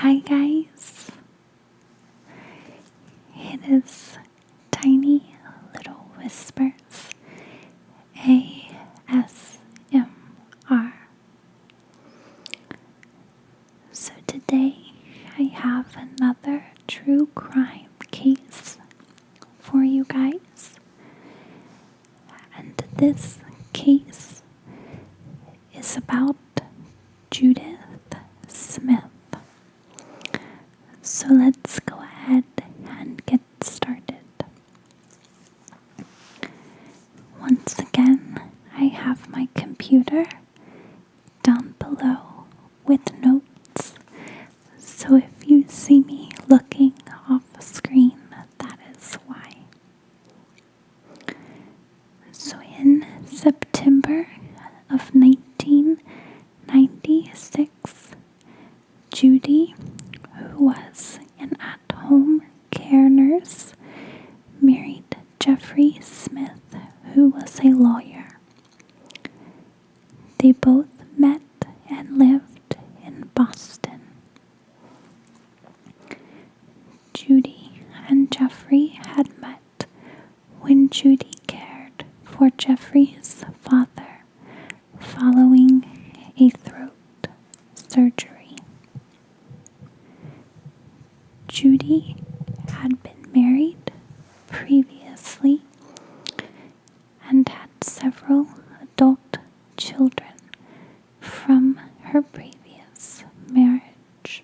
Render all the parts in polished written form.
Hi guys, it is Tiny Little Whispers ASMR. So today I have another true crime case for you guys, and this case is about Judith Smith. So let's go ahead and get started. Once again, I have my computer down below with notes. So if you see me looking off screen, that is why. So in September of 1996, Judy, who was an at-home care nurse, married Jeffrey Smith, who was a lawyer. They both met and lived in Boston. Judy and Jeffrey had met when Judy cared for Jeffrey's father following a throat surgery. Judy had been married previously and had several adult children from her previous marriage.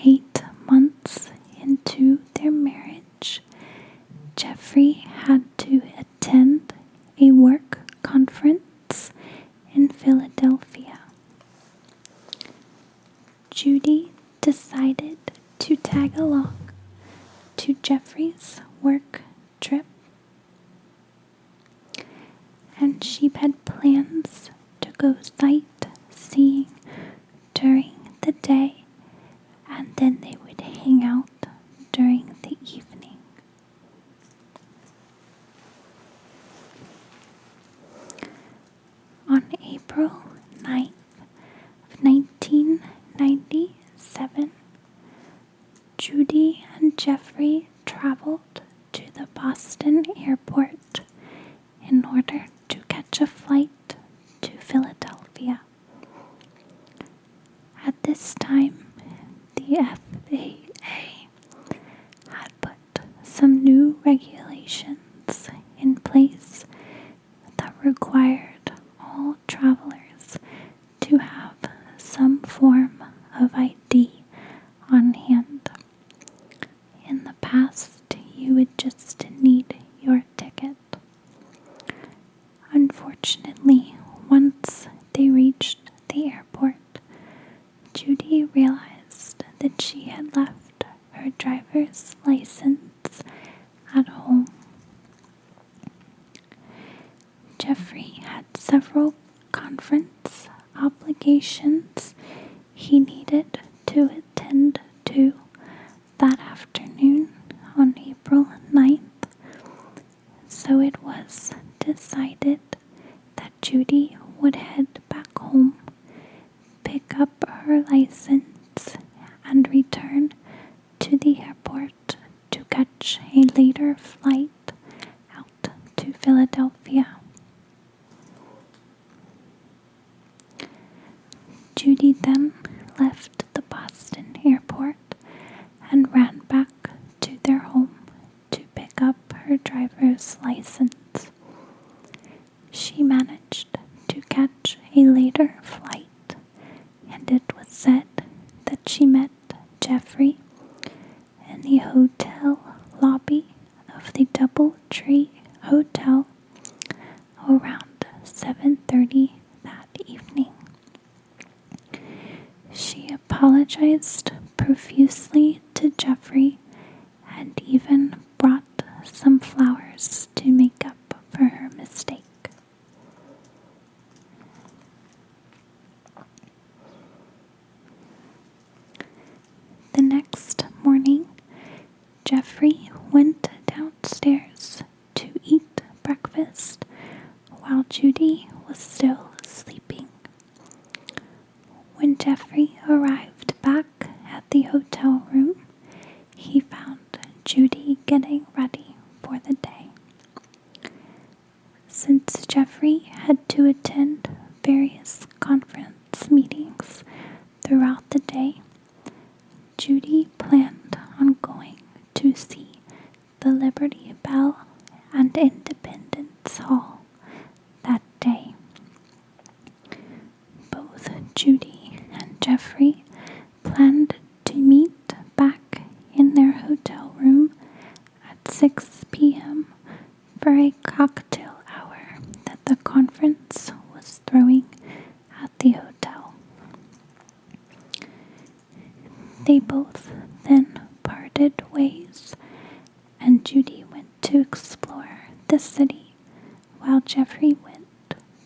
8 months into their marriage, Jeffrey had to attend a work conference in Philadelphia. Judy decided to tag along to Jeffrey's work trip, and she had plans to go sightseeing during the day, and then they would hang out during the evening. On April 9th of 1997, Judy and Jeffrey traveled to the Boston airport in order to catch a flight to Philadelphia. At this time, the FAA had put some new regulations in place that required all travelers to have some form of ID on hand. In the past, you would just need your ticket. Unfortunately, once they reached the airport, Judy realized that she had left her driver's license at home. Jeffrey had several conference obligations he needed to attend to that afternoon on April 9th, so it was decided that Judy would head back home, pick up her license, and return to the airport to catch a later flight out to Philadelphia. Judy then left the Boston airport and ran back to their home to pick up her driver's license. She managed to catch a later flight, and it was said that she met Jeffrey in the hotel lobby of the DoubleTree Hotel around 7:30 that evening. She apologized profusely to Jeffrey and even brought some flowers to make up for her mistake. The next morning, Jeffrey went downstairs to eat breakfast while Judy was still sleeping. Jeffrey arrived back at the hotel room, he found Judy getting ready for the day. Since Jeffrey had to attend various conference meetings throughout the day, Judy planned on going to see the Liberty Bell and Independence Hall that day. Both Judy and Jeffrey planned to meet back in their hotel room at 6 p.m. for a cocktail hour that the conference was throwing at the hotel. They both then parted ways, and Judy went to explore the city while Jeffrey went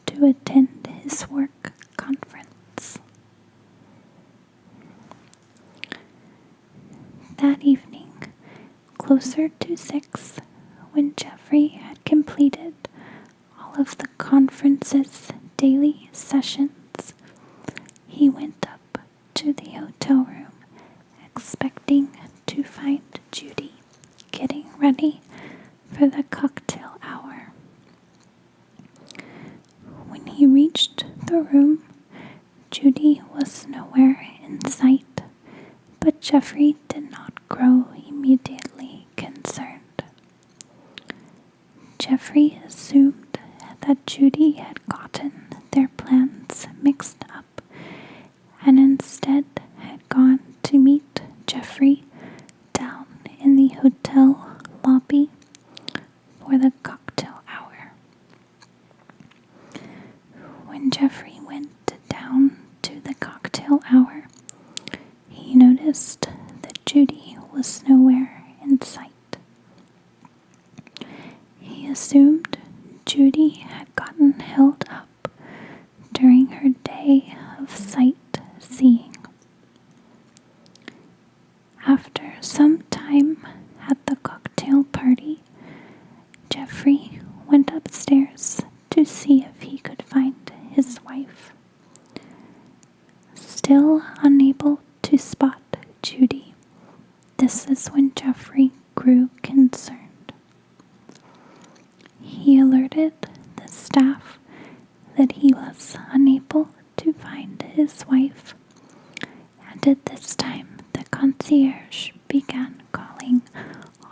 to attend his work conference. That evening, closer to 6, when Jeffrey had completed all of the conference's daily sessions, he went up to the hotel room, expecting to find Judy getting ready for the cocktail hour. When he reached the room, Judy was nowhere in sight, but Jeffrey did not grow immediately concerned. Jeffrey assumed that Judy had gotten their plans mixed up and instead had gone to meet Jeffrey down in the hotel lobby for the cocktail hour. When Jeffrey went down to the cocktail hour, he noticed that Judy was nowhere in sight. He assumed Judy had gotten held up during her day of sightseeing. After some time at the cocktail party, Jeffrey went upstairs to see if he could find his wife. Still unable to spot Judy, this is when Jeffrey grew concerned. He alerted the staff that he was unable to find his wife, and at this time the concierge began calling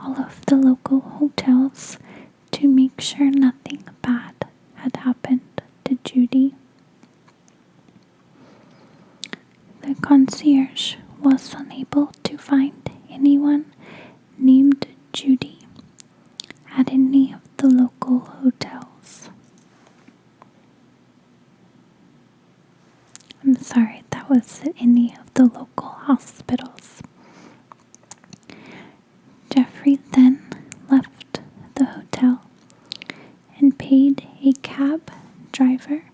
all of the local hotels to make sure nothing bad had happened to Judy. The concierge was unable to find anyone named Judy at any of the local hotels. I'm sorry, that was at any of the local hospitals. Jeffrey then left the hotel and paid a cab driver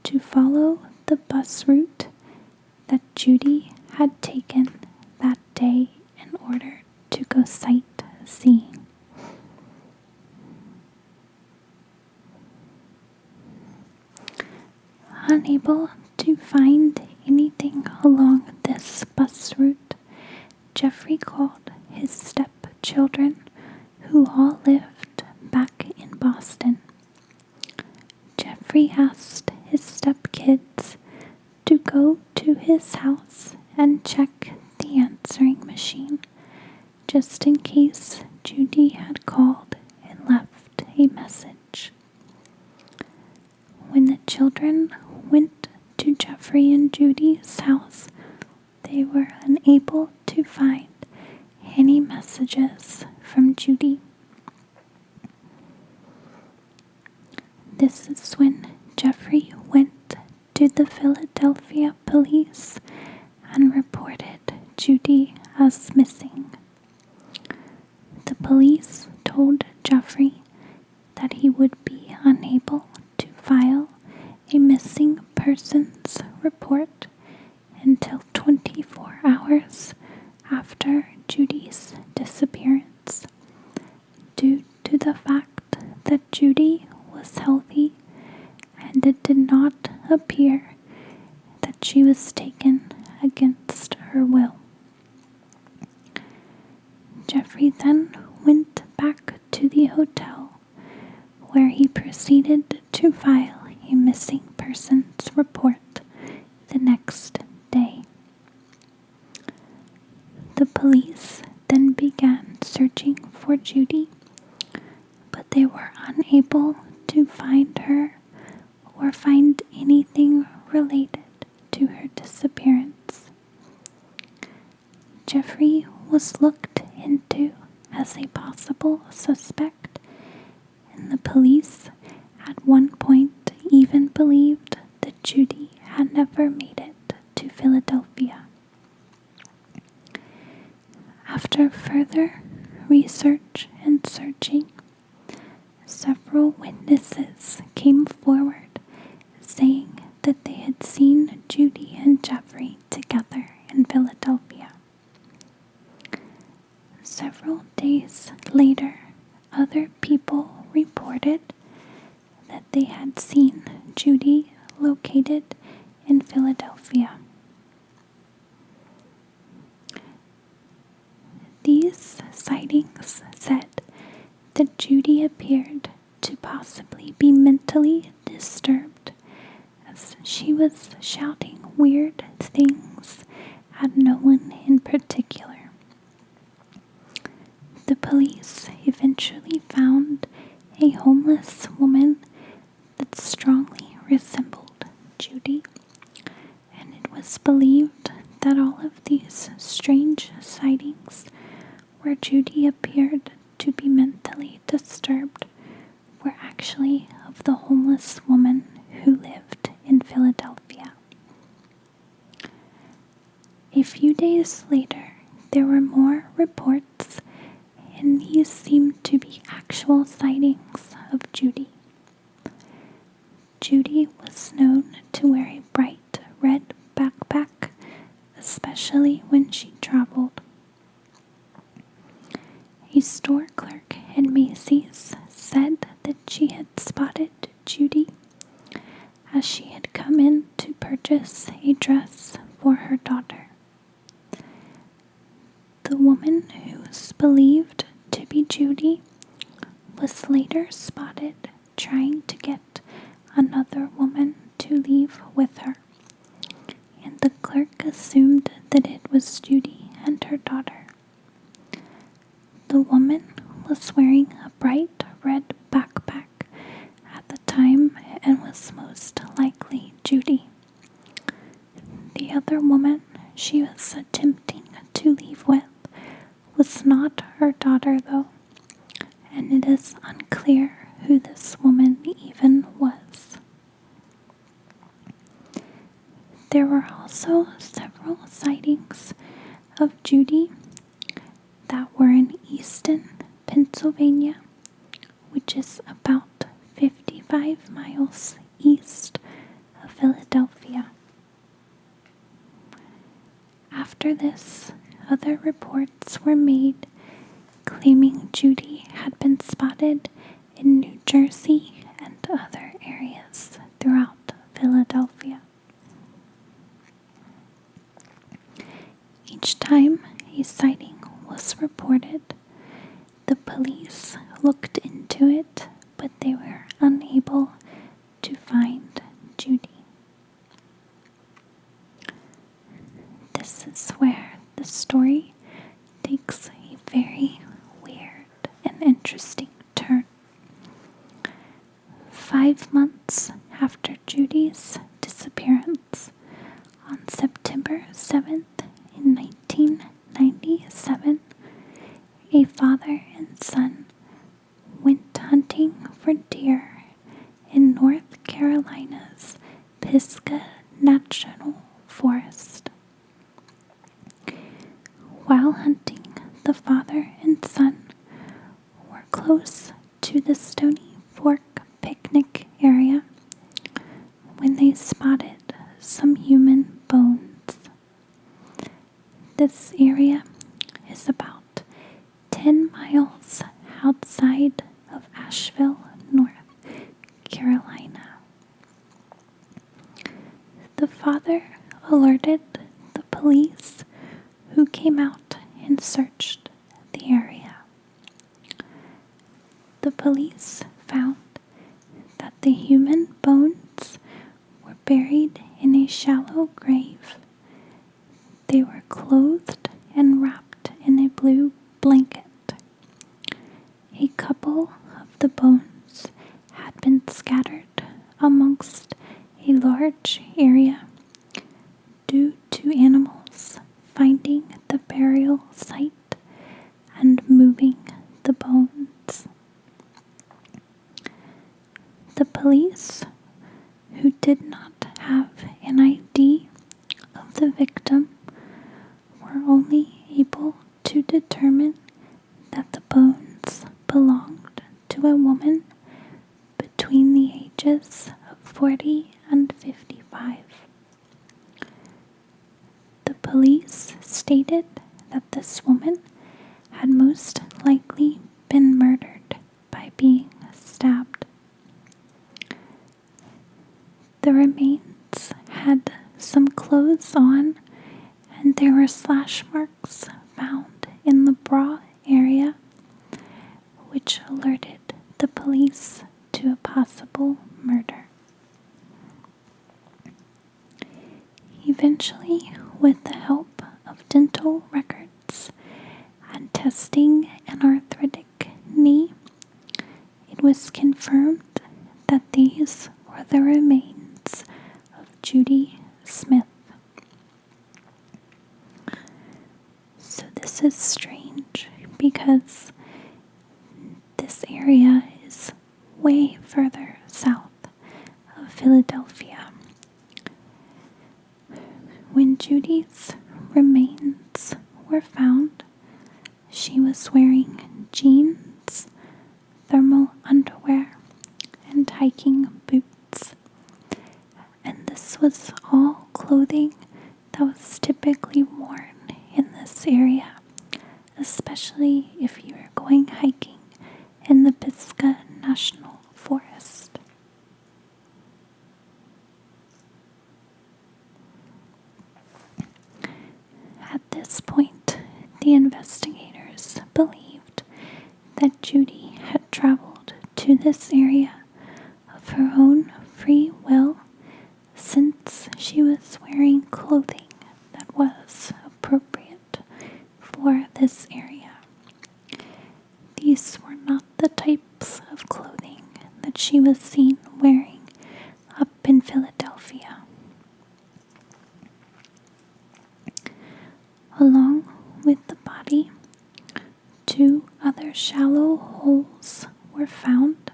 to follow the bus route that Judy had taken that day in order to go sightseeing. Unable to find anything along this bus route, Jeffrey called his stepchildren, who all lived back in Boston. Jeffrey asked his stepkids to go to his house and check the answering machine, just in case Judy had called and left a message. When the children went to Jeffrey and Judy's house, they were unable to find any messages from Judy. This is when Jeffrey went to the Philadelphia police and reported Judy as missing. The police told Jeffrey that he would be unable to file a missing persons report until 24 hours after Judy's disappearance, due to the fact that Judy was healthy and it did not appear that that she was taken against her will. Jeffrey then went back to the hotel, where he proceeded to file a missing persons report the next day. The police then began searching for Judy, but they were unable to find her or find anything related to her disappearance. Jeffrey was looked into as a possible suspect, and the police at one point even believed that Judy had never made it to Philadelphia. After further research and searching, several witnesses came forward saying that they had seen Judy and Jeffrey together in Philadelphia. Several days later, other people reported that they had seen Judy located in Philadelphia. These sightings said that Judy appeared to possibly be mentally disturbed, as she was shouting weird things at no one in particular. The police eventually found a homeless woman that strongly resembled Judy, and it was believed that all of these strange sightings where Judy appeared to be mentally disturbed were actually of the homeless woman who lived in Philadelphia. A few days later, there were more reports, and these seemed to be actual sightings of Judy. Judy was known to wear a bright red backpack, especially when she traveled. A store clerk at Macy's said that she had spotted Judy as she had come in to purchase a dress for her daughter. The woman who was believed to be Judy was later spotted trying to get another woman to leave with her, and the clerk assumed that it was Judy and her daughter. The woman was wearing a bright red backpack at the time and was most likely Judy. The other woman she was attempting to leave with was not her daughter, though, and it is unclear who this woman even was. There were also several sightings of Judy that were in Easton, Pennsylvania, which is about 55 miles east of Philadelphia. After this, other reports were made claiming Judy had been spotted in New Jersey and other areas throughout Philadelphia. Each time a sighting was reported, the police looked into it, but they were unable to find Judy. This is where the story takes a very weird and interesting turn. 5 months after Judy's disappearance, on September 7th in 1997, a father and son went hunting for deer in North Carolina's Pisgah National Forest. While hunting, the father and son were close to the Stony Fork picnic area when they spotted some human bones. This area is about 10 miles outside of Asheville, North Carolina. The father alerted the police, who came out and searched the area. The police found that the human bones were buried in a shallow grave. They were clothed and wrapped in a blue blanket. A couple of the bones had been scattered amongst a large area due to animals finding the burial site and moving the bones. The police, who did not have an ID of the victim, were only able to determine that the bones belonged to a woman between the ages of 40 and 55. The police stated that this woman had most likely been murdered by being stabbed. The remains had some clothes on, and there were slash marks found in the bra area, which alerted the police to a possible murder. Eventually, with the help of dental records and testing an arthritic knee, it was confirmed that these were the remains of Judy Smith. So this is strange because this area is way further south of Philadelphia. When Judy's remains were found, she was wearing jeans, thermal underwear, and hiking boots. And this was all clothing that was typically worn in this area, especially if you were going hiking in the Pisgah National Forest. At this point, the investigators believed that Judy had traveled to this area of her own free will, since she was wearing clothing that was appropriate for this area. These were not the types of clothing that she was seen wearing up in Philadelphia. Along with the body, 2 other shallow holes were found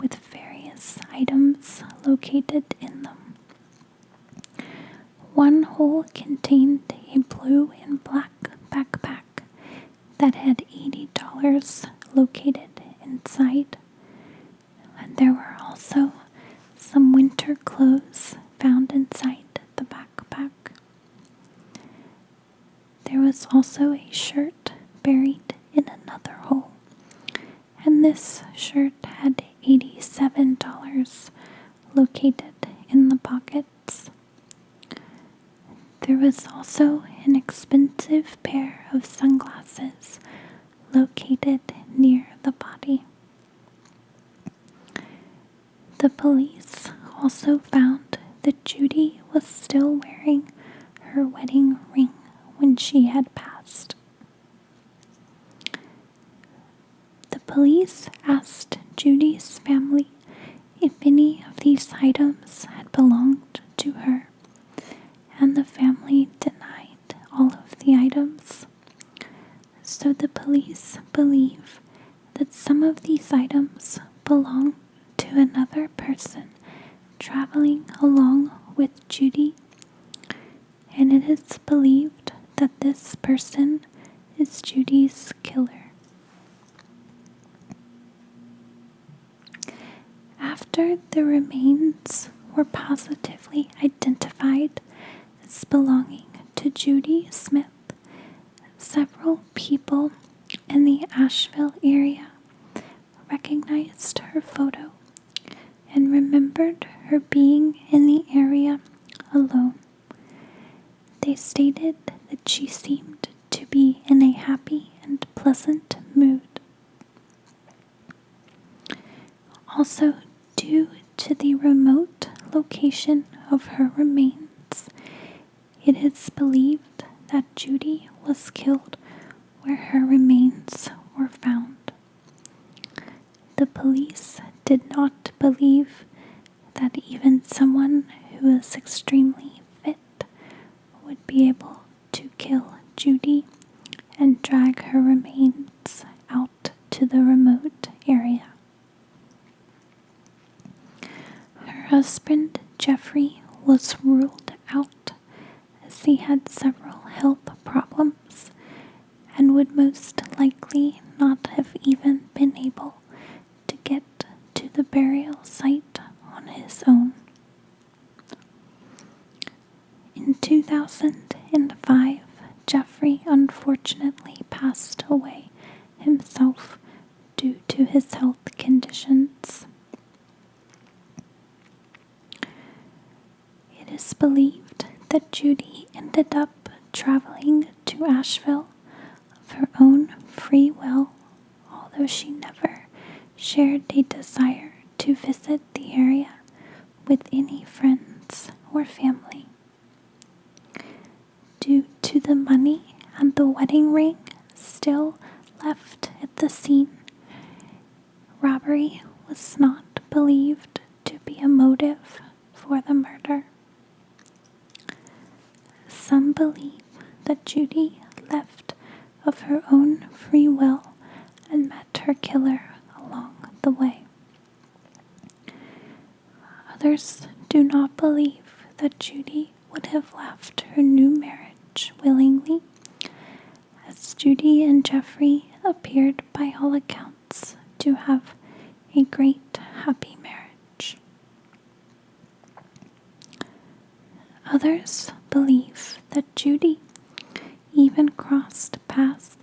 with various items located in them. One hole contained a blue and black backpack that had $80 located inside, and there were also some winter clothes found inside the backpack. There was also a shirt buried in another hole, and this shirt had $87 located in the pockets. There was also an expensive pair of sunglasses located near the body. The police also found that Judy was still wearing her wedding ring when she had passed. The police asked Judy's family if any of these items had belonged to her, and the family denied all of the items. So the police believe that some of these items belong to another person traveling along with Judy, and it is believed that this person is Judy's killer. After the remains were positively identified as belonging to Judy Smith, several people in the Asheville area recognized her photo and remembered her being in the area alone. They stated that she seemed to be in a happy and pleasant mood. Also, due to the remote location of her remains, it is believed that Judy was killed where her remains were found. The police did not believe that even someone who is extremely fit would be able to kill Judy and drag her remains out to the remote area. Her husband, Jeffrey, was ruled out as he had several health problems and would most likely not have even been able to get to the burial site on his own. In 2005, Jeffrey unfortunately passed away himself due to his health conditions. It is believed that Judy ended up traveling to Asheville of her own free will, although she never shared a desire to visit the area with any friends or family. Due to the money and the wedding ring still left at the scene, robbery was not believed to be a motive for the murder. Some believe that Judy left of her own free will and met her killer along the way. Others do not believe that Judy would have left her new marriage willingly, as Judy and Jeffrey appeared by all accounts to have a great happy marriage. Others believe that Judy even crossed paths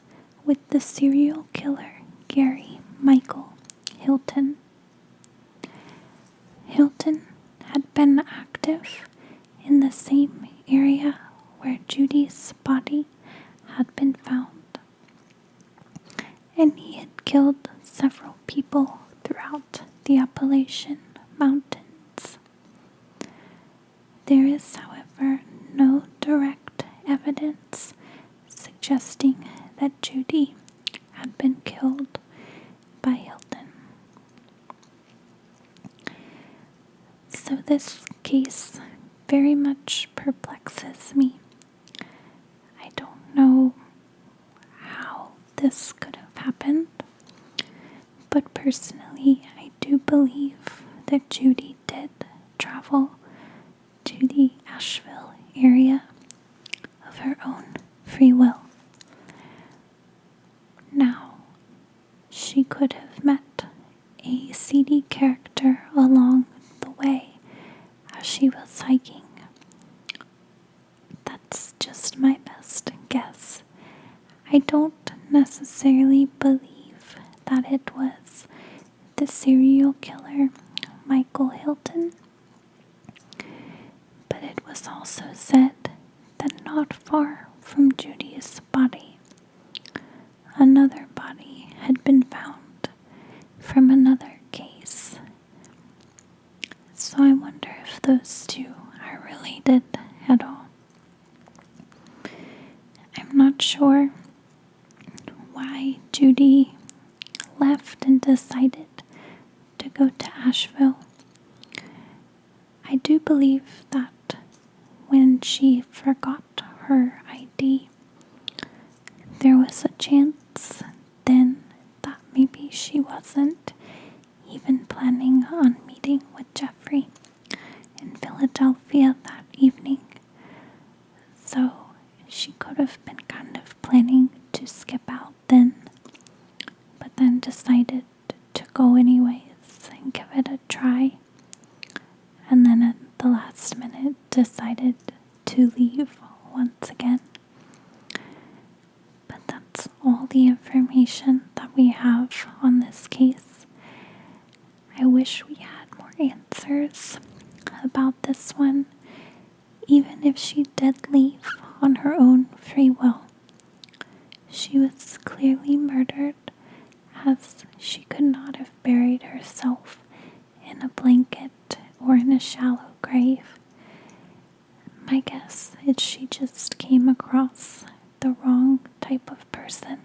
with the serial killer Gary Michael Hilton. Hilton had been active in the same area where Judy's body had been found, and he had killed several people throughout the Appalachian Mountains. There is, however, no direct evidence suggesting that Judy had been killed by Hilton. So this case very much perplexes me. I don't know how this could have happened, but personally I do believe that Judy did travel to the Asheville area of her own free will. Now, she could have met a seedy character along the way as she was hiking. That's just my best guess. I don't necessarily believe that it was the serial killer Michael Hilton, but it was also said that not far from Judy's body, another body had been found from another case. So I wonder if those two are related at all. I'm not sure why Judy left and decided to go to Asheville. I do believe that when she forgot her ID, there was a chance then that maybe she wasn't even planning on meeting with Jeffrey in Philadelphia that evening. So she could have been kind of planning to skip out then, but then decided to go anyways and give it a try, and then at the last minute decided to leave once again. But that's all the information that we have on this case. I wish we had more answers about this one. Even if she did leave on her own free will. She was clearly murdered, as she could not have buried herself in a blanket or in a shallow grave. My guess is she just came across the wrong type of person.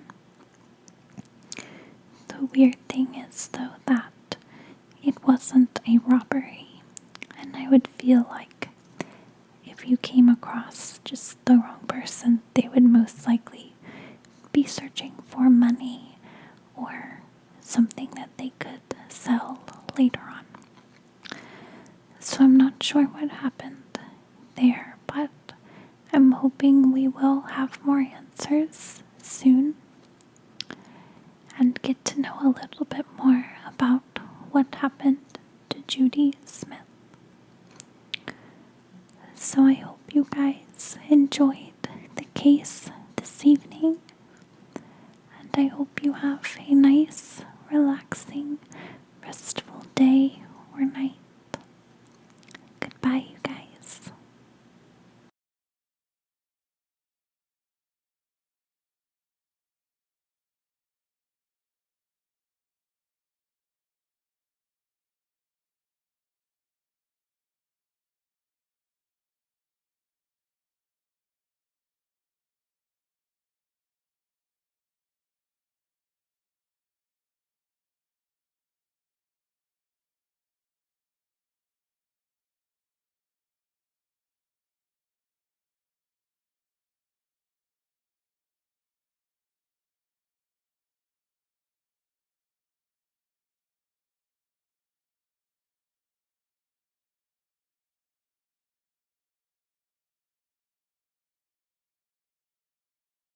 The weird thing is, though, that it wasn't a robbery, and I would feel like if you came across just the wrong person, they would most likely be searching for money or something that they could sell later on. So I'm not sure what happened there, but I'm hoping we will have more answers soon and get to know a little bit more about what happened to Judy Smith. So I hope you guys enjoyed the case this evening, and I hope you have a nice, relaxing, restful day